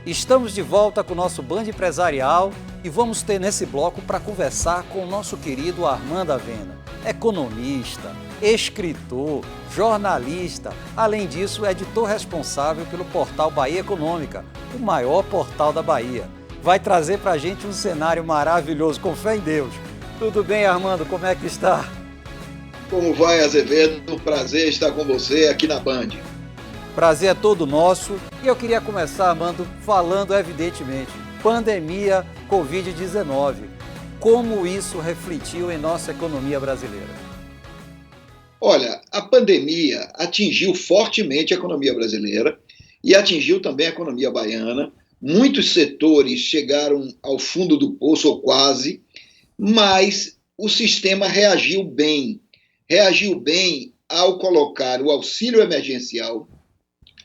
Estamos de volta com o nosso Band Empresarial e vamos ter nesse bloco para conversar com o nosso querido Armando Avena, economista, escritor, jornalista, além disso, editor responsável pelo portal Bahia Econômica, o maior portal da Bahia. Vai trazer para a gente um cenário maravilhoso, com fé em Deus. Tudo bem, Armando? Como é que está? Como vai, Azevedo? Um prazer estar com você aqui na Band. Prazer é todo nosso e eu queria começar, Armando, falando evidentemente, pandemia Covid-19, como isso refletiu em nossa economia brasileira? Olha, a pandemia atingiu fortemente a economia brasileira e atingiu também a economia baiana. Muitos setores chegaram ao fundo do poço ou quase, mas o sistema reagiu bem ao colocar o auxílio emergencial,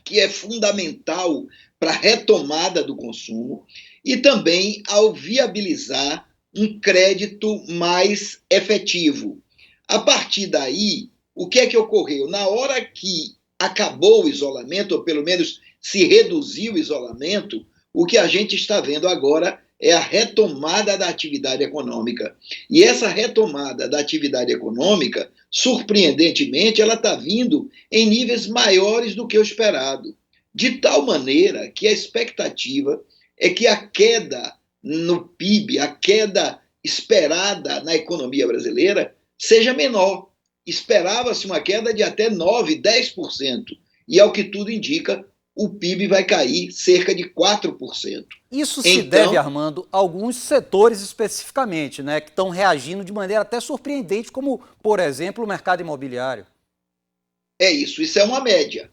que é fundamental para a retomada do consumo, e também ao viabilizar um crédito mais efetivo. A partir daí, o que é que ocorreu? Na hora que acabou o isolamento, ou pelo menos se reduziu o isolamento, o que a gente está vendo agora é a retomada da atividade econômica. E essa retomada da atividade econômica, surpreendentemente, ela está vindo em níveis maiores do que o esperado. De tal maneira que a expectativa é que a queda no PIB, a queda esperada na economia brasileira, seja menor. Esperava-se uma queda de até 9%, 10%. E, ao que tudo indica, o PIB vai cair cerca de 4%. Isso se deve, Armando, a alguns setores especificamente, né, que estão reagindo de maneira até surpreendente, como, por exemplo, o mercado imobiliário. Isso é uma média.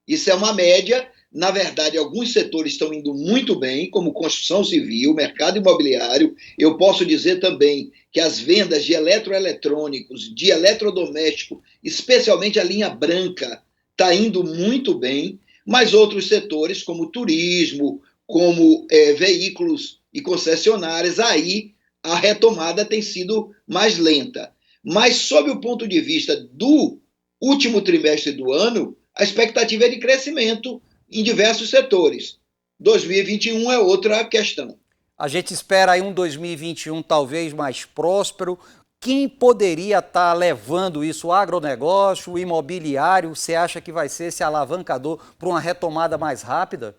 Isso é uma média. Na verdade, alguns setores estão indo muito bem, como construção civil, mercado imobiliário. Eu posso dizer também que as vendas de eletroeletrônicos, de eletrodoméstico, especialmente a linha branca, está indo muito bem, mas outros setores, como turismo, como veículos e concessionárias, aí a retomada tem sido mais lenta. Mas, sob o ponto de vista do último trimestre do ano, a expectativa é de crescimento em diversos setores. 2021 é outra questão. A gente espera aí um 2021 talvez mais próspero. Quem poderia estar levando isso? O agronegócio, o imobiliário? Você acha que vai ser esse alavancador para uma retomada mais rápida?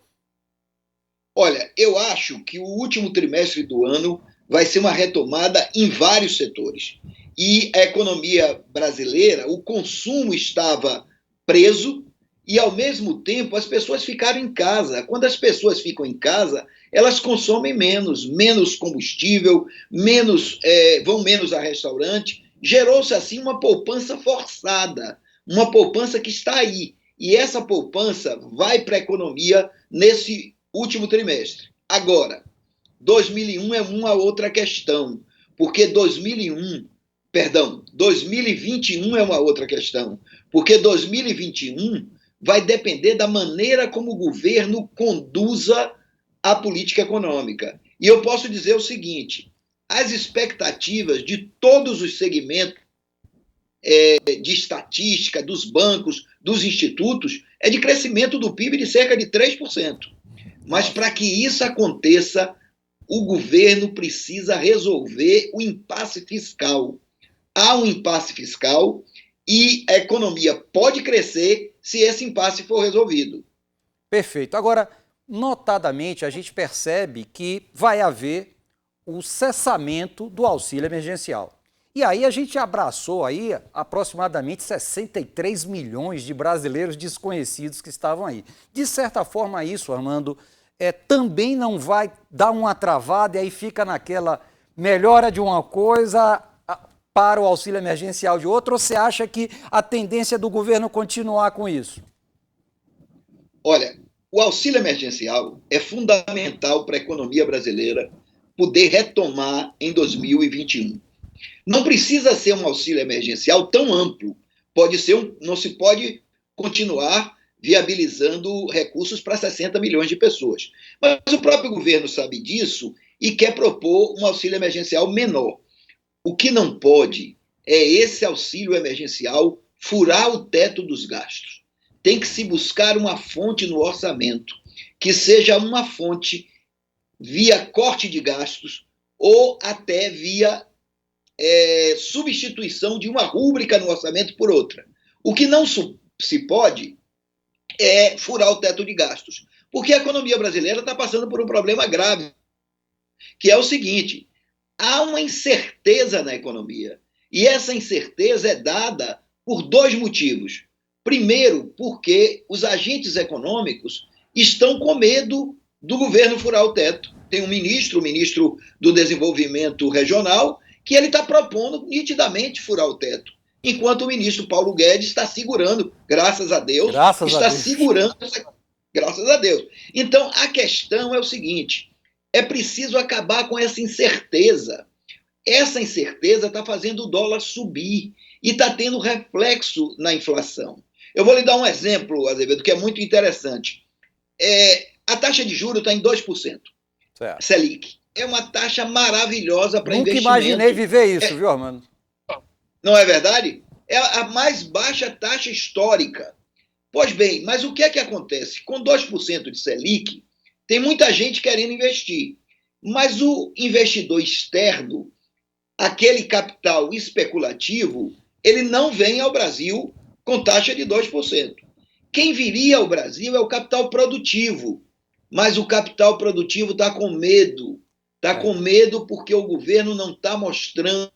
Olha, eu acho que o último trimestre do ano vai ser uma retomada em vários setores. E a economia brasileira, o consumo estava preso e, ao mesmo tempo, as pessoas ficaram em casa. Quando as pessoas ficam em casa, elas consomem menos combustível, vão menos a restaurante. Gerou-se, assim, uma poupança forçada, uma poupança que está aí. E essa poupança vai para a economia nesse último trimestre. Agora, 2001 é uma outra questão, porque 2021 é uma outra questão, porque 2021 vai depender da maneira como o governo conduza a política econômica. E eu posso dizer o seguinte: as expectativas de todos os segmentos de estatística, dos bancos, dos institutos, é de crescimento do PIB de cerca de 3%. Mas, para que isso aconteça, o governo precisa resolver o impasse fiscal. Há um impasse fiscal e a economia pode crescer se esse impasse for resolvido. Perfeito. Agora, notadamente, a gente percebe que vai haver o cessamento do auxílio emergencial. E aí a gente abraçou aí aproximadamente 63 milhões de brasileiros desconhecidos que estavam aí. De certa forma, isso, Armando, também não vai dar uma travada e aí fica naquela melhora de uma coisa para o auxílio emergencial de outra, ou você acha que a tendência do governo continuar com isso? Olha, o auxílio emergencial é fundamental para a economia brasileira poder retomar em 2021. Não precisa ser um auxílio emergencial tão amplo. Não se pode continuar viabilizando recursos para 60 milhões de pessoas. Mas o próprio governo sabe disso e quer propor um auxílio emergencial menor. O que não pode é esse auxílio emergencial furar o teto dos gastos. Tem que se buscar uma fonte no orçamento que seja uma fonte via corte de gastos ou até via substituição de uma rúbrica no orçamento por outra. O que não se pode é furar o teto de gastos, porque a economia brasileira está passando por um problema grave, que é o seguinte: há uma incerteza na economia, e essa incerteza é dada por dois motivos. Primeiro, porque os agentes econômicos estão com medo do governo furar o teto. Tem um ministro, o ministro do Desenvolvimento Regional, que ele está propondo nitidamente furar o teto, enquanto o ministro Paulo Guedes está segurando, graças a Deus, segurando, graças a Deus. Então, a questão é o seguinte: é preciso acabar com essa incerteza. Essa incerteza está fazendo o dólar subir e está tendo reflexo na inflação. Eu vou lhe dar um exemplo, Azevedo, que é muito interessante. A taxa de juros está em 2%. Certo. Selic. É uma taxa maravilhosa para investimento. Nunca imaginei viver isso, viu, Armando? Não é verdade? É a mais baixa taxa histórica. Pois bem, mas o que é que acontece? Com 2% de Selic, tem muita gente querendo investir. Mas o investidor externo, aquele capital especulativo, ele não vem ao Brasil com taxa de 2%. Quem viria ao Brasil é o capital produtivo. Mas o capital produtivo está com medo. Está com medo porque o governo não está mostrando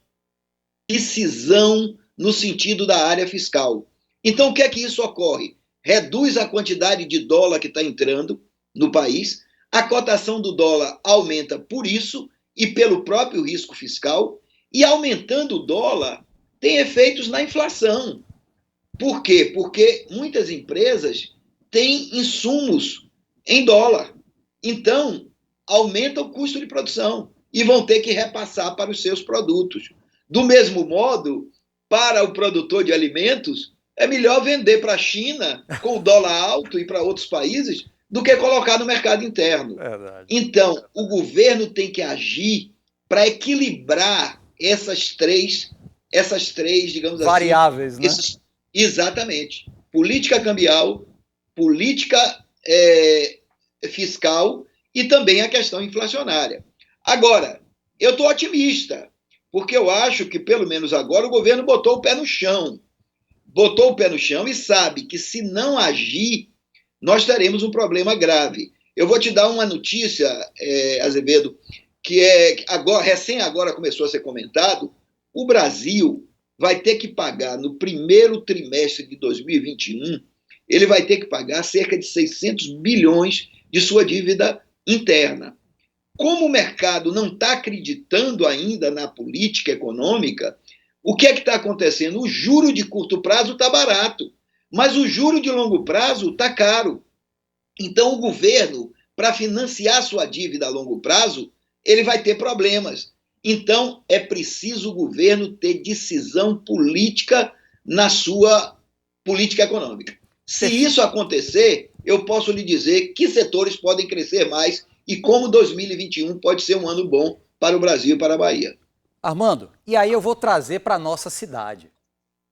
decisão no sentido da área fiscal. Então, o que é que isso ocorre? Reduz a quantidade de dólar que está entrando no país, a cotação do dólar aumenta por isso e pelo próprio risco fiscal, e aumentando o dólar tem efeitos na inflação. Por quê? Porque muitas empresas têm insumos em dólar. Então, aumenta o custo de produção e vão ter que repassar para os seus produtos. Do mesmo modo, para o produtor de alimentos, é melhor vender para a China com o dólar alto e para outros países do que colocar no mercado interno. Verdade. Então, o governo tem que agir para equilibrar essas três, digamos assim, variáveis, né? Exatamente. Política cambial, política fiscal e também a questão inflacionária. Agora, eu estou otimista, porque eu acho que, pelo menos agora, o governo botou o pé no chão. Botou o pé no chão e sabe que, se não agir, nós teremos um problema grave. Eu vou te dar uma notícia, Azevedo, que agora começou a ser comentado. O Brasil vai ter que pagar, no primeiro trimestre de 2021, ele vai ter que pagar cerca de 600 bilhões de sua dívida interna. Como o mercado não está acreditando ainda na política econômica, o que é que está acontecendo? O juro de curto prazo está barato, mas o juro de longo prazo está caro. Então, o governo, para financiar sua dívida a longo prazo, ele vai ter problemas. Então, é preciso o governo ter decisão política na sua política econômica. Se isso acontecer, eu posso lhe dizer que setores podem crescer mais e como 2021 pode ser um ano bom para o Brasil e para a Bahia. Armando, e aí eu vou trazer para a nossa cidade.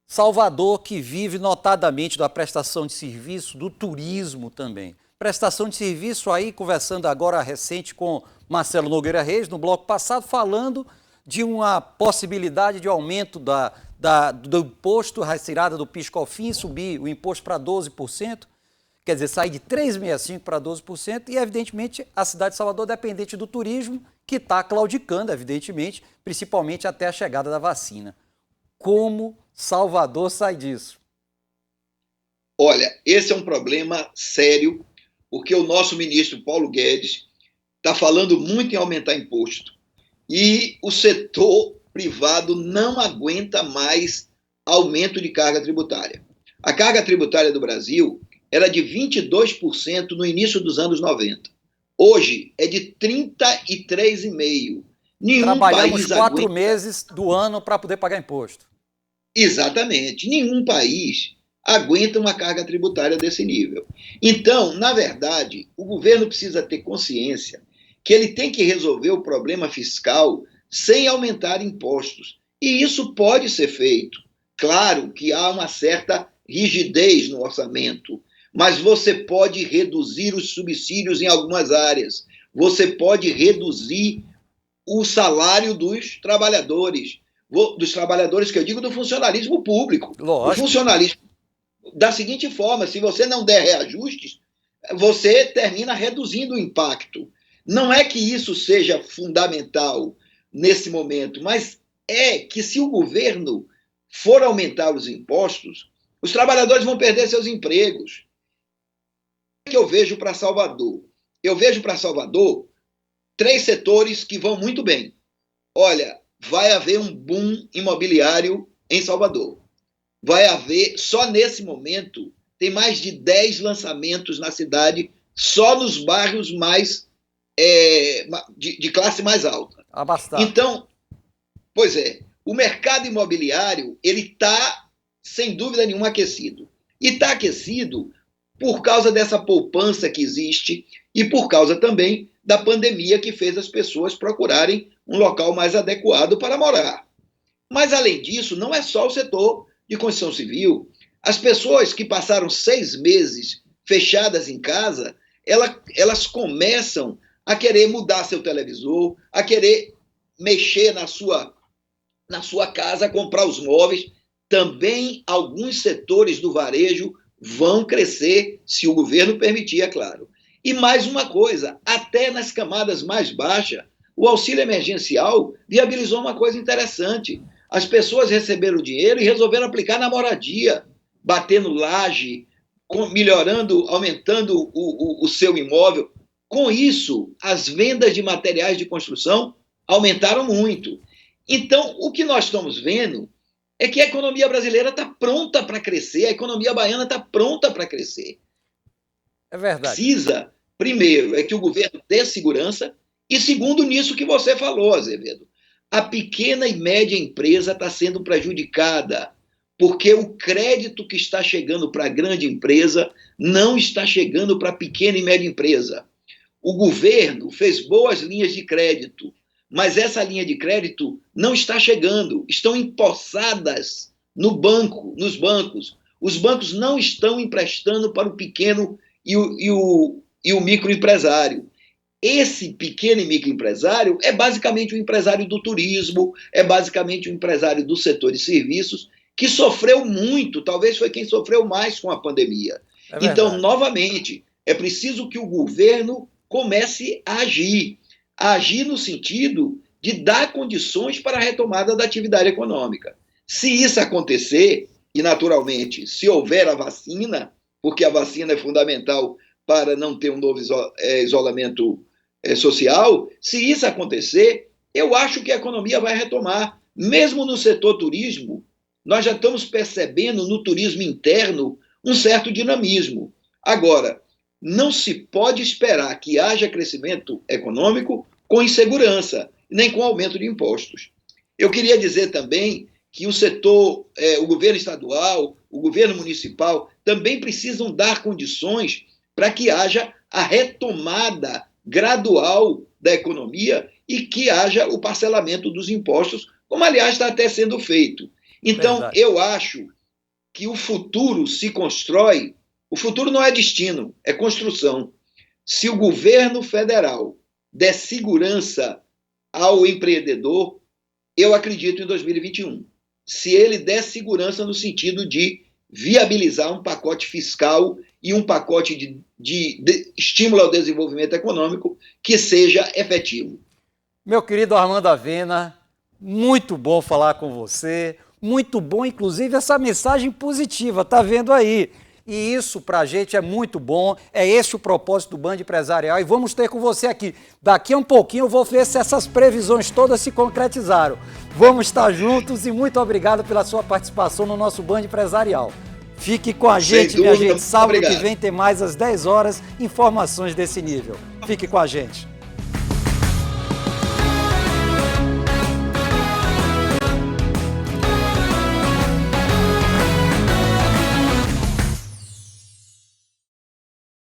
Salvador, que vive notadamente da prestação de serviço, do turismo também. Prestação de serviço aí, conversando agora recente com Marcelo Nogueira Reis, no bloco passado, falando de uma possibilidade de aumento do imposto, retirada do PIS/COFINS, subir o imposto para 12%, quer dizer, sair de 3,65% para 12%, e evidentemente a cidade de Salvador dependente do turismo, que está claudicando, evidentemente, principalmente até a chegada da vacina. Como Salvador sai disso? Olha, esse é um problema sério, porque o nosso ministro Paulo Guedes está falando muito em aumentar imposto. E o setor privado não aguenta mais aumento de carga tributária. A carga tributária do Brasil era de 22% no início dos anos 90. Hoje é de 33,5%. Trabalhamos 4 meses do ano para poder pagar imposto. Exatamente. Nenhum país aguenta uma carga tributária desse nível. Então, na verdade, o governo precisa ter consciência que ele tem que resolver o problema fiscal sem aumentar impostos. E isso pode ser feito. Claro que há uma certa rigidez no orçamento, mas você pode reduzir os subsídios em algumas áreas, você pode reduzir o salário dos trabalhadores que eu digo do funcionalismo público. Lógico. O funcionalismo, da seguinte forma, se você não der reajustes, você termina reduzindo o impacto. Não é que isso seja fundamental nesse momento, mas é que se o governo for aumentar os impostos, os trabalhadores vão perder seus empregos. O que eu vejo para Salvador? Eu vejo para Salvador 3 setores que vão muito bem. Olha, vai haver um boom imobiliário em Salvador. Vai haver, só nesse momento, tem mais de 10 lançamentos na cidade, só nos bairros mais de classe mais alta. Bastante. Então, pois é, o mercado imobiliário ele está, sem dúvida nenhuma, aquecido. E está aquecido por causa dessa poupança que existe e por causa também da pandemia que fez as pessoas procurarem um local mais adequado para morar. Mas, além disso, não é só o setor de construção civil. As pessoas que passaram 6 meses fechadas em casa, elas começam a querer mudar seu televisor, a querer mexer na sua casa, comprar os móveis. Também alguns setores do varejo vão crescer, se o governo permitir, é claro. E mais uma coisa, até nas camadas mais baixas, o auxílio emergencial viabilizou uma coisa interessante. As pessoas receberam o dinheiro e resolveram aplicar na moradia, batendo laje, melhorando, aumentando o seu imóvel. Com isso, as vendas de materiais de construção aumentaram muito. Então, o que nós estamos vendo é que a economia brasileira está pronta para crescer, a economia baiana está pronta para crescer. É verdade. Precisa, primeiro, é que o governo dê segurança, e segundo, nisso que você falou, Azevedo, a pequena e média empresa está sendo prejudicada, porque o crédito que está chegando para a grande empresa não está chegando para a pequena e média empresa. O governo fez boas linhas de crédito, mas essa linha de crédito não está chegando, estão empossadas nos bancos. Os bancos não estão emprestando para o pequeno e o microempresário. Esse pequeno e microempresário é basicamente o empresário do turismo, é basicamente o empresário do setor de serviços, que sofreu muito, talvez foi quem sofreu mais com a pandemia. Então, novamente, é preciso que o governo comece a agir no sentido de dar condições para a retomada da atividade econômica. Se isso acontecer, e naturalmente, se houver a vacina, porque a vacina é fundamental para não ter um novo isolamento social, se isso acontecer, eu acho que a economia vai retomar. Mesmo no setor turismo, nós já estamos percebendo no turismo interno um certo dinamismo. Agora, não se pode esperar que haja crescimento econômico com insegurança, nem com aumento de impostos. Eu queria dizer também que o setor, o governo estadual, o governo municipal, também precisam dar condições para que haja a retomada gradual da economia e que haja o parcelamento dos impostos, como, aliás, está até sendo feito. Então, verdade, eu acho que o futuro se constrói, o futuro não é destino, é construção. Se o governo federal der segurança ao empreendedor, eu acredito em 2021. Se ele der segurança no sentido de viabilizar um pacote fiscal e um pacote de estímulo ao desenvolvimento econômico que seja efetivo. Meu querido Armando Avena, muito bom falar com você, muito bom, inclusive, essa mensagem positiva, tá vendo aí? E isso para a gente é muito bom, é esse o propósito do Band Empresarial e vamos ter com você aqui. Daqui a um pouquinho eu vou ver se essas previsões todas se concretizaram. Vamos estar juntos e muito obrigado pela sua participação no nosso Band Empresarial. Fique com a gente, minha gente. Sábado que vem tem mais às 10 horas informações desse nível. Fique com a gente.